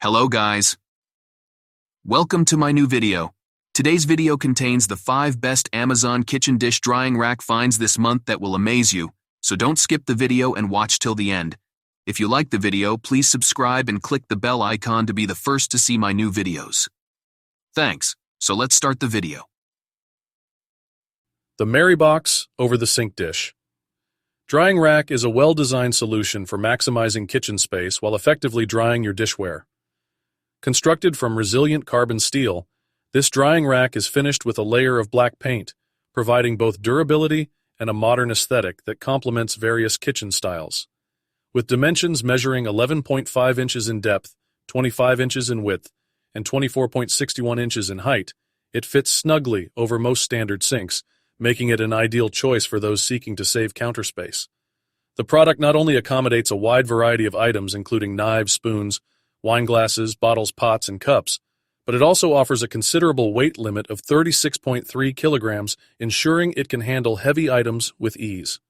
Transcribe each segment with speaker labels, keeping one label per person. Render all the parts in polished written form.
Speaker 1: Hello guys. Welcome to my new video. Today's video contains the 5 best Amazon kitchen dish drying rack finds this month that will amaze you, so don't skip the video and watch till the end. If you like the video, please subscribe and click the bell icon to be the first to see my new videos. Thanks, so let's start the video.
Speaker 2: The Mary Box over the sink dish. Drying rack is a well-designed solution for maximizing kitchen space while effectively drying your dishware. Constructed from resilient carbon steel, this drying rack is finished with a layer of black paint, providing both durability and a modern aesthetic that complements various kitchen styles. With dimensions measuring 11.5 inches in depth, 25 inches in width, and 24.61 inches in height, it fits snugly over most standard sinks, making it an ideal choice for those seeking to save counter space. The product not only accommodates a wide variety of items including knives, spoons, wine glasses, bottles, pots, and cups, but it also offers a considerable weight limit of 36.3 kilograms, ensuring it can handle heavy items with ease.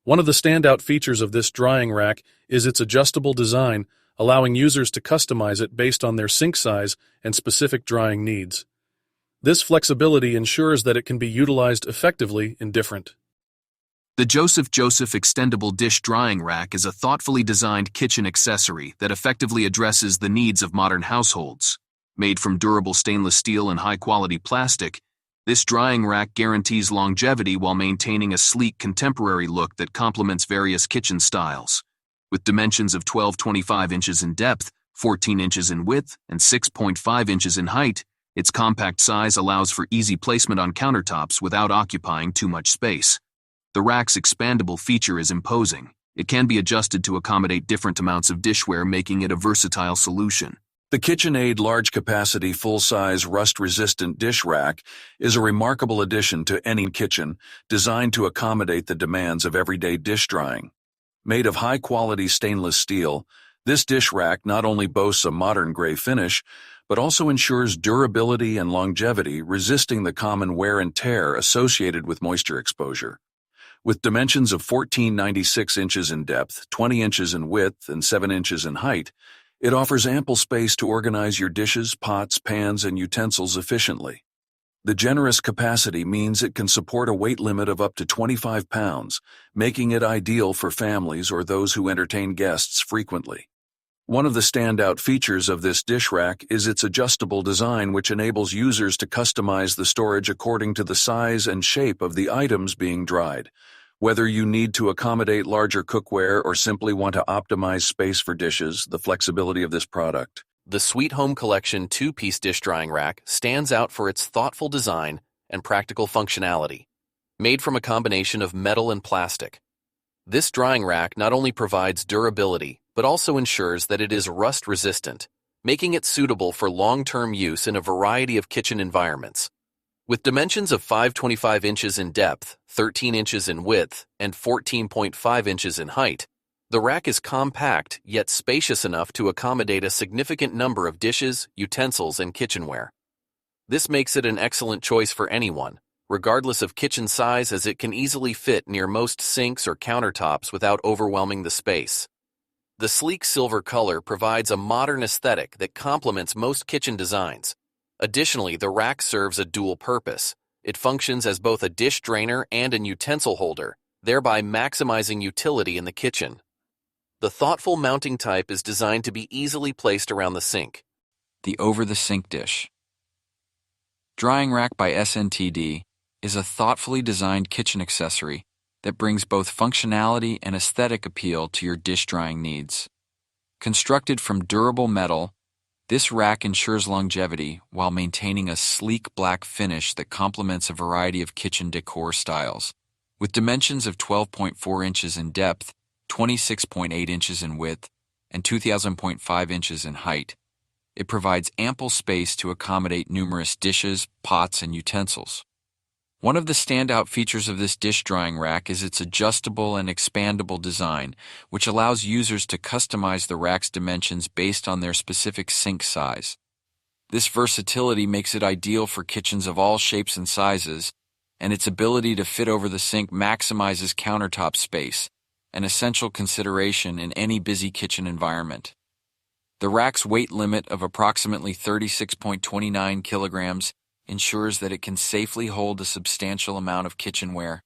Speaker 2: One of the standout features of this drying rack is its adjustable design, allowing users to customize it based on their sink size and specific drying needs. This flexibility ensures that it can be utilized effectively in different.
Speaker 1: The Joseph Extendable Dish Drying Rack is a thoughtfully designed kitchen accessory that effectively addresses the needs of modern households. Made from durable stainless steel and high-quality plastic, this drying rack guarantees longevity while maintaining a sleek contemporary look that complements various kitchen styles. With dimensions of 12.25 inches in depth, 14 inches in width, and 6.5 inches in height, its compact size allows for easy placement on countertops without occupying too much space. The rack's expandable feature is imposing. It can be adjusted to accommodate different amounts of dishware, making it a versatile solution.
Speaker 3: The KitchenAid Large Capacity full-size rust-resistant dish rack is a remarkable addition to any kitchen, designed to accommodate the demands of everyday dish drying. Made of high-quality stainless steel, this dish rack not only boasts a modern gray finish, but also ensures durability and longevity, resisting the common wear and tear associated with moisture exposure. With dimensions of 14.96 inches in depth, 20 inches in width, and 7 inches in height, it offers ample space to organize your dishes, pots, pans, and utensils efficiently. The generous capacity means it can support a weight limit of up to 25 pounds, making it ideal for families or those who entertain guests frequently. One of the standout features of this dish rack is its adjustable design, which enables users to customize the storage according to the size and shape of the items being dried. Whether you need to accommodate larger cookware or simply want to optimize space for dishes, the flexibility of this product.
Speaker 4: The Sweet Home Collection 2-piece dish drying rack stands out for its thoughtful design and practical functionality. Made from a combination of metal and plastic, this drying rack not only provides durability, but also ensures that it is rust-resistant, making it suitable for long-term use in a variety of kitchen environments. With dimensions of 5.25 inches in depth, 13 inches in width, and 14.5 inches in height, the rack is compact yet spacious enough to accommodate a significant number of dishes, utensils, and kitchenware. This makes it an excellent choice for anyone, regardless of kitchen size, as it can easily fit near most sinks or countertops without overwhelming the space. The sleek silver color provides a modern aesthetic that complements most kitchen designs. Additionally, the rack serves a dual purpose. It functions as both a dish drainer and an utensil holder, thereby maximizing utility in the kitchen. The thoughtful mounting type is designed to be easily placed around the sink.
Speaker 5: The over-the-sink dish. Drying Rack by SNTD is a thoughtfully designed kitchen accessory that brings both functionality and aesthetic appeal to your dish drying needs. Constructed from durable metal, this rack ensures longevity while maintaining a sleek black finish that complements a variety of kitchen decor styles. With dimensions of 12.4 inches in depth, 26.8 inches in width, and 2,000.5 inches in height, it provides ample space to accommodate numerous dishes, pots, and utensils. One of the standout features of this dish drying rack is its adjustable and expandable design, which allows users to customize the rack's dimensions based on their specific sink size. This versatility makes it ideal for kitchens of all shapes and sizes, and its ability to fit over the sink maximizes countertop space, an essential consideration in any busy kitchen environment. The rack's weight limit of approximately 36.29 kilograms ensures that it can safely hold a substantial amount of kitchenware,